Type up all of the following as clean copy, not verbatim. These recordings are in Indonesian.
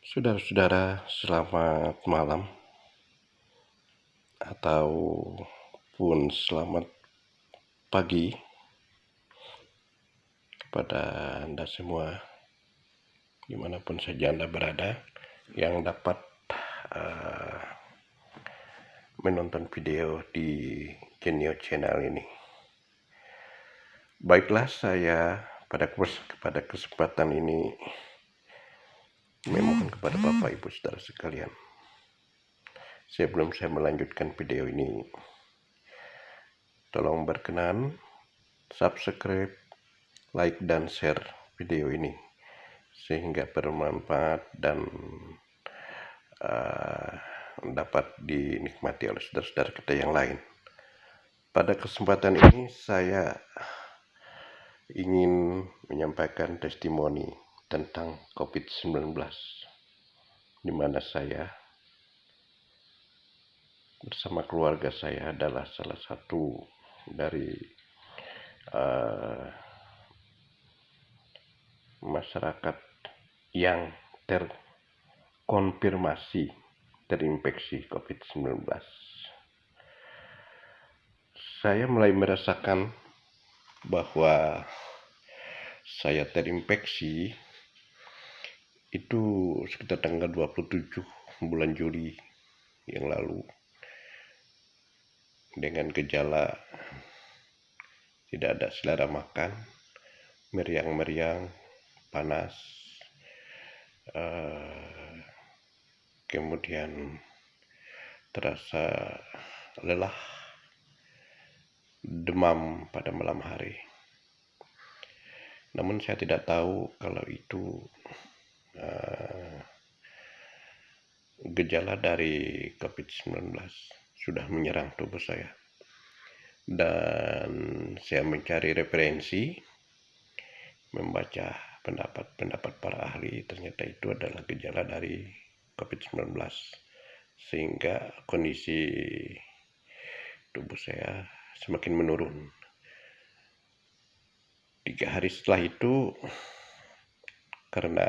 Saudara-saudara, selamat malam ataupun selamat pagi kepada Anda semua, dimanapun saja Anda berada, yang dapat menonton video di Genio Channel ini. Baiklah, saya pada kesempatan ini memohon kepada Bapak Ibu Saudara sekalian, sebelum saya melanjutkan video ini, tolong berkenan subscribe, like, dan share video ini sehingga bermanfaat dan dapat dinikmati oleh saudara-saudara kita yang lain. Pada kesempatan ini saya ingin menyampaikan testimoni tentang COVID-19, di mana saya bersama keluarga saya adalah salah satu dari masyarakat yang terkonfirmasi terinfeksi COVID-19. Saya mulai merasakan bahwa saya terinfeksi itu sekitar tanggal 27 bulan Juli yang lalu, dengan gejala tidak ada selera makan, meriang-meriang, panas, kemudian terasa lelah, demam pada malam hari. Namun saya tidak tahu kalau itu gejala dari COVID-19 sudah menyerang tubuh saya. Dan saya mencari referensi, membaca pendapat para ahli, ternyata itu adalah gejala dari COVID-19, sehingga kondisi tubuh saya semakin menurun. 3 hari setelah itu, karena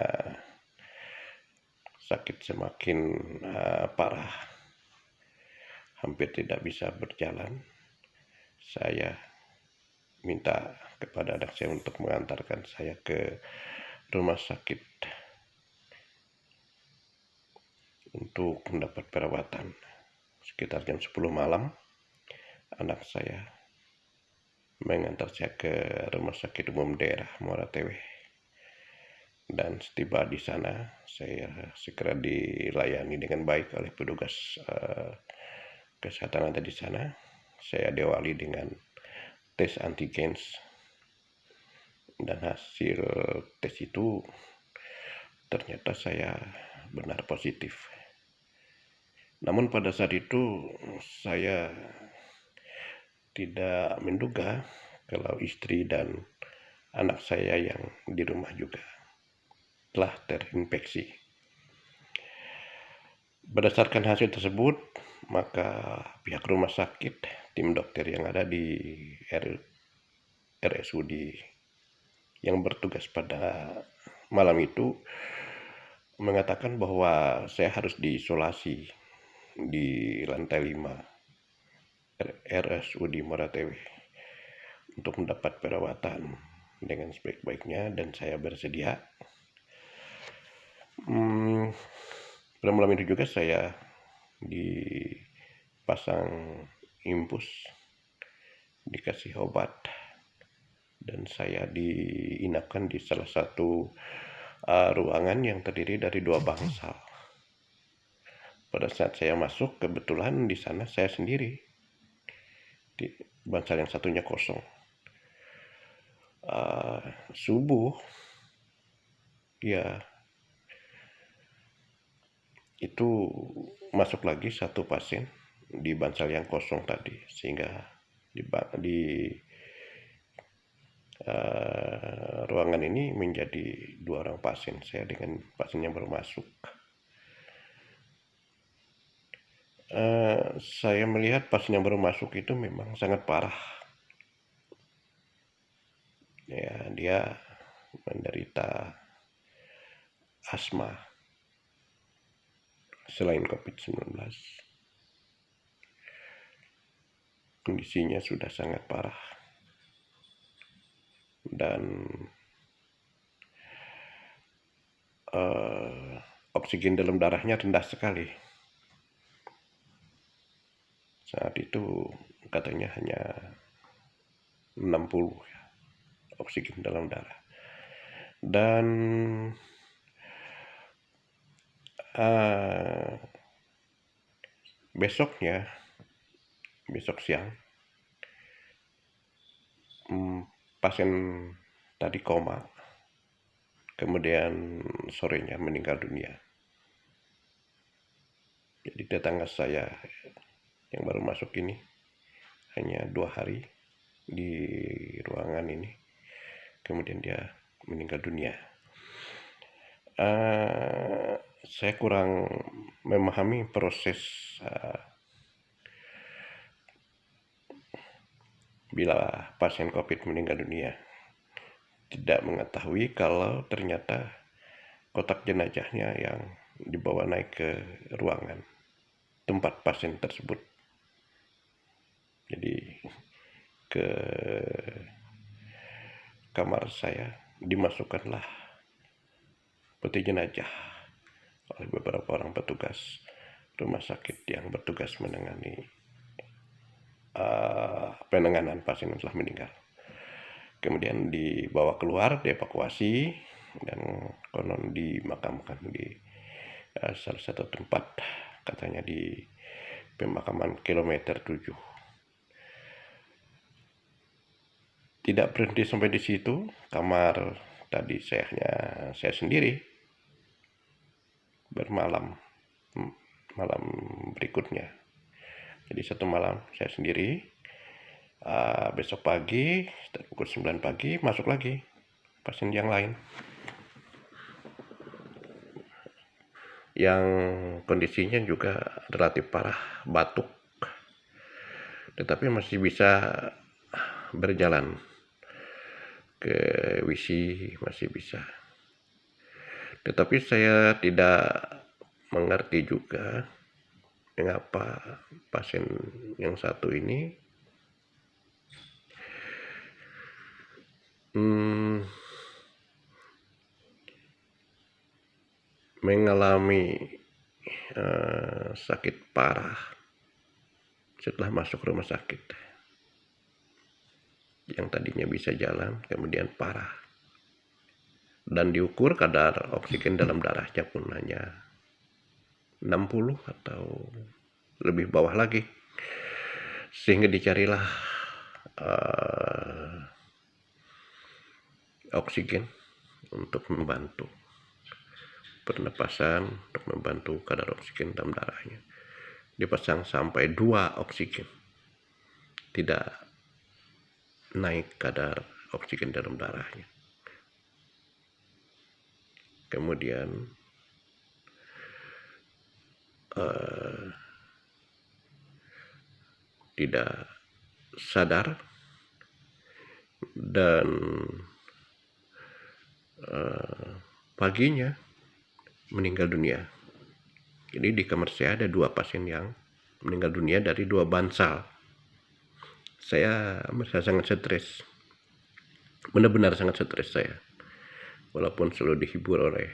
sakit semakin parah, hampir tidak bisa berjalan, saya minta kepada anak saya untuk mengantarkan saya ke rumah sakit untuk mendapat perawatan. Sekitar jam 10 malam, anak saya mengantar saya ke rumah sakit umum daerah Muara Tewe. Dan setiba di sana, saya segera dilayani dengan baik oleh petugas kesehatan ada di sana. Saya diawali dengan tes antigen, dan hasil tes itu ternyata saya benar positif. Namun pada saat itu saya tidak menduga kalau istri dan anak saya yang di rumah juga telah terinfeksi. Berdasarkan hasil tersebut, maka pihak rumah sakit, tim dokter yang ada di RSUD yang bertugas pada malam itu mengatakan bahwa saya harus diisolasi di lantai 5 RSUD Muara Tewe untuk mendapat perawatan dengan sebaik-baiknya, dan saya bersedia. Pada malam itu juga saya dipasang infus, dikasih obat, dan saya diinapkan di salah satu ruangan yang terdiri dari 2 bangsal. Pada saat saya masuk, kebetulan di sana saya sendiri, di bangsal yang satunya kosong. Subuh ya itu masuk lagi satu pasien di bangsal yang kosong tadi, sehingga di ruangan ini menjadi 2 orang pasien, saya dengan pasien yang baru masuk. Saya melihat pasien yang baru masuk itu memang sangat parah. Ya, dia menderita asma, selain COVID-19. Kondisinya sudah sangat parah dan oksigen dalam darahnya rendah sekali. Saat itu katanya hanya 60 ya, oksigen dalam darah. Dan besok siang pasien tadi koma, kemudian sorenya meninggal dunia. Jadi tetangga saya yang baru masuk ini hanya 2 hari di ruangan ini, kemudian dia meninggal dunia. Saya kurang memahami proses bila pasien COVID meninggal dunia. Tidak mengetahui kalau ternyata kotak jenazahnya yang dibawa naik ke ruangan tempat pasien tersebut. Jadi ke kamar saya dimasukkanlah peti jenazah oleh beberapa orang petugas rumah sakit yang bertugas menangani penanganan pasien yang telah meninggal. Kemudian dibawa keluar, dievakuasi, dan konon dimakamkan di salah satu tempat, katanya di pemakaman kilometer 7. Tidak berhenti sampai di situ. Kamar tadi saya sendiri bermalam, malam berikutnya. Jadi satu malam saya sendiri. Besok pagi pukul 9 pagi masuk lagi pasien yang lain yang kondisinya juga relatif parah, batuk, tetapi masih bisa berjalan ke WC, masih bisa. Tetapi saya tidak mengerti juga mengapa pasien yang satu ini mengalami sakit parah setelah masuk rumah sakit. Yang tadinya bisa jalan kemudian parah, dan diukur kadar oksigen dalam darahnya pun hanya 60 atau lebih bawah lagi, sehingga dicarilah oksigen untuk membantu pernapasan, untuk membantu kadar oksigen dalam darahnya. Dipasang sampai 2 oksigen, tidak naik kadar oksigen dalam darahnya. Kemudian tidak sadar dan paginya meninggal dunia. Jadi di kamar saya ada 2 pasien yang meninggal dunia dari 2 bansal. Saya merasa sangat stres, benar-benar sangat stres saya, walaupun selalu dihibur oleh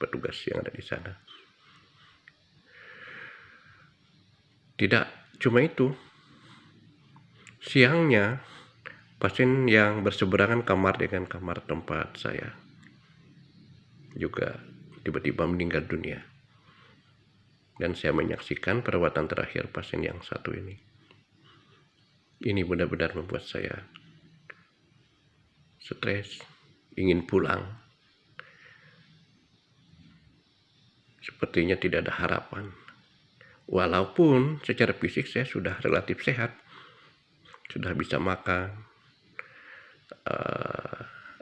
petugas yang ada di sana. Tidak cuma itu, siangnya pasien yang berseberangan kamar dengan kamar tempat saya juga tiba-tiba meninggal dunia. Dan saya menyaksikan perawatan terakhir pasien yang satu ini. Ini benar-benar membuat saya stres, ingin pulang. Sepertinya tidak ada harapan. Walaupun secara fisik saya sudah relatif sehat, sudah bisa makan,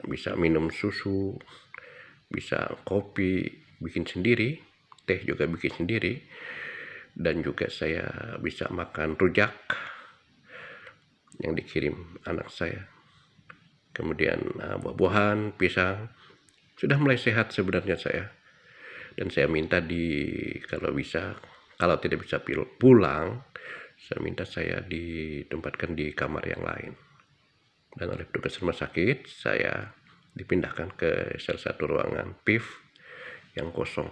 bisa minum susu, bisa kopi bikin sendiri, teh juga bikin sendiri, dan juga saya bisa makan rujak yang dikirim anak saya. Kemudian buah-buahan, pisang, sudah mulai sehat sebenarnya saya. Dan saya minta kalau bisa, kalau tidak bisa pulang, saya minta saya ditempatkan di kamar yang lain. Dan oleh petugas rumah sakit, saya dipindahkan ke salah satu ruangan PIV yang kosong.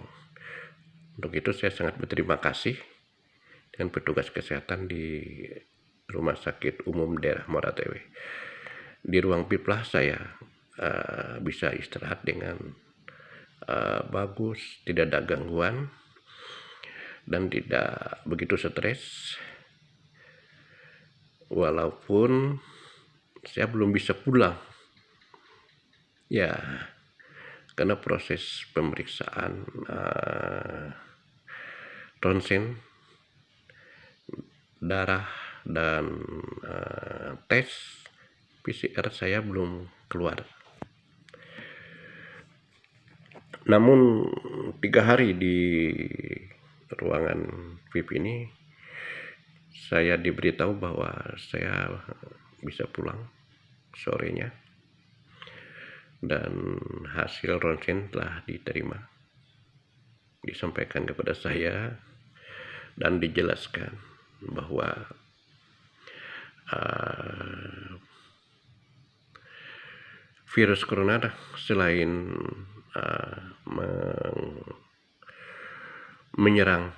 Untuk itu saya sangat berterima kasih dengan petugas kesehatan di Rumah Sakit Umum Daerah Moratewe. Di ruang PIV lah saya bisa istirahat dengan bagus, tidak ada gangguan, dan tidak begitu stres. Walaupun saya belum bisa pulang, ya, karena proses pemeriksaan ronsen, darah, dan tes PCR saya belum keluar. Namun 3 hari di ruangan VIP ini saya diberitahu bahwa saya bisa pulang sorenya, dan hasil ronsen telah diterima, disampaikan kepada saya dan dijelaskan bahwa virus corona selain menyerang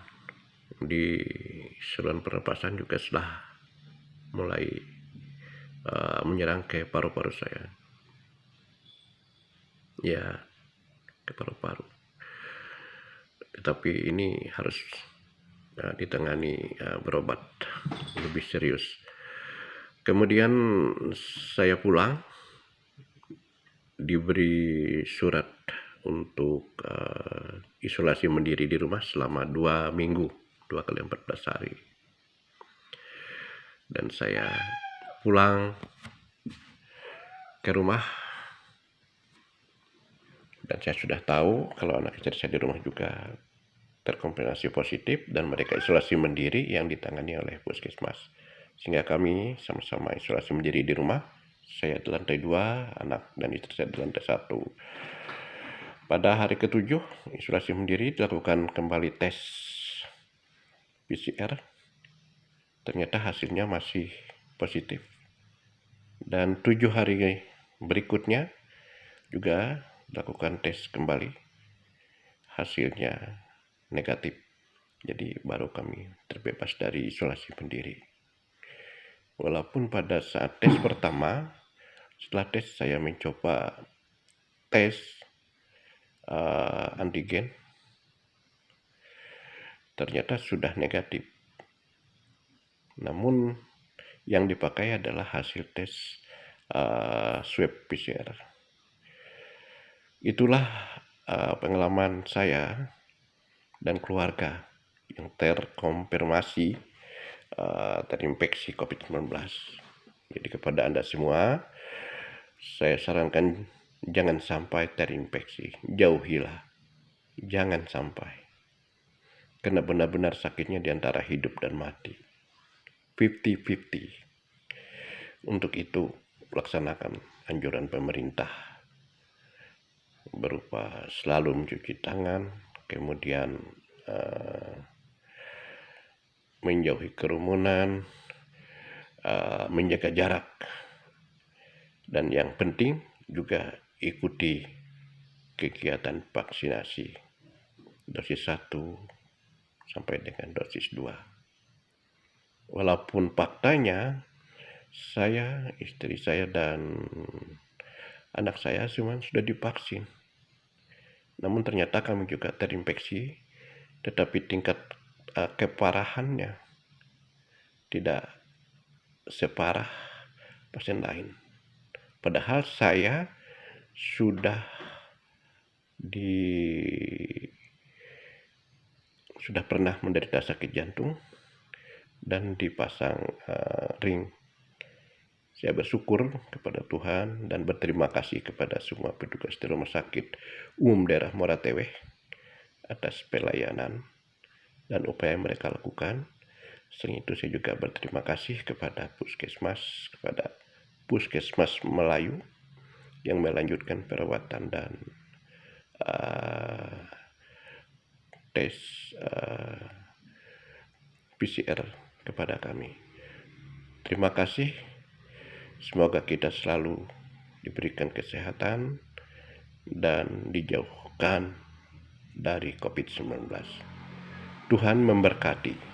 di saluran pernapasan juga sudah mulai menyerang ke paru-paru saya, ya, ke paru-paru. Tetapi ini harus ditangani berobat lebih serius. Kemudian saya pulang, diberi surat untuk isolasi mandiri di rumah selama 2 minggu, 2 kali 14 hari. Dan saya pulang ke rumah, dan saya sudah tahu kalau anak istri saya di rumah juga terkonfirmasi positif, dan mereka isolasi mandiri yang ditangani oleh puskesmas. Sehingga kami sama-sama isolasi mandiri di rumah. Saya di lantai 2, anak dan istri saya di lantai 1. Pada hari ke-7 isolasi mandiri dilakukan kembali tes PCR. Ternyata hasilnya masih positif. Dan 7 hari berikutnya juga dilakukan tes kembali. Hasilnya negatif. Jadi baru kami terbebas dari isolasi mandiri. Walaupun pada saat tes pertama, setelah tes saya mencoba tes antigen, ternyata sudah negatif. Namun yang dipakai adalah hasil tes swab PCR. Itulah pengalaman saya dan keluarga yang terkonfirmasi terinfeksi COVID-19. Jadi kepada Anda semua, saya sarankan jangan sampai terinfeksi. Jauhilah. Jangan sampai. Karena benar-benar sakitnya di antara hidup dan mati. 50-50. Untuk itu, laksanakan anjuran pemerintah berupa selalu mencuci tangan, kemudian menjauhi kerumunan, menjaga jarak, dan yang penting juga ikuti kegiatan vaksinasi dosis 1 sampai dengan dosis 2. Walaupun faktanya saya, istri saya, dan anak saya semua sudah divaksin, namun ternyata kami juga terinfeksi, tetapi tingkat keparahannya tidak separah pasien lain. Padahal saya sudah pernah menderita sakit jantung dan dipasang ring. Saya bersyukur kepada Tuhan dan berterima kasih kepada semua petugas di Rumah Sakit Umum Daerah Moratewe atas pelayanan dan upaya yang mereka lakukan. Selain itu saya juga berterima kasih kepada Puskesmas Melayu yang melanjutkan perawatan dan tes PCR kepada kami. Terima kasih. Semoga kita selalu diberikan kesehatan dan dijauhkan dari COVID-19. Tuhan memberkati.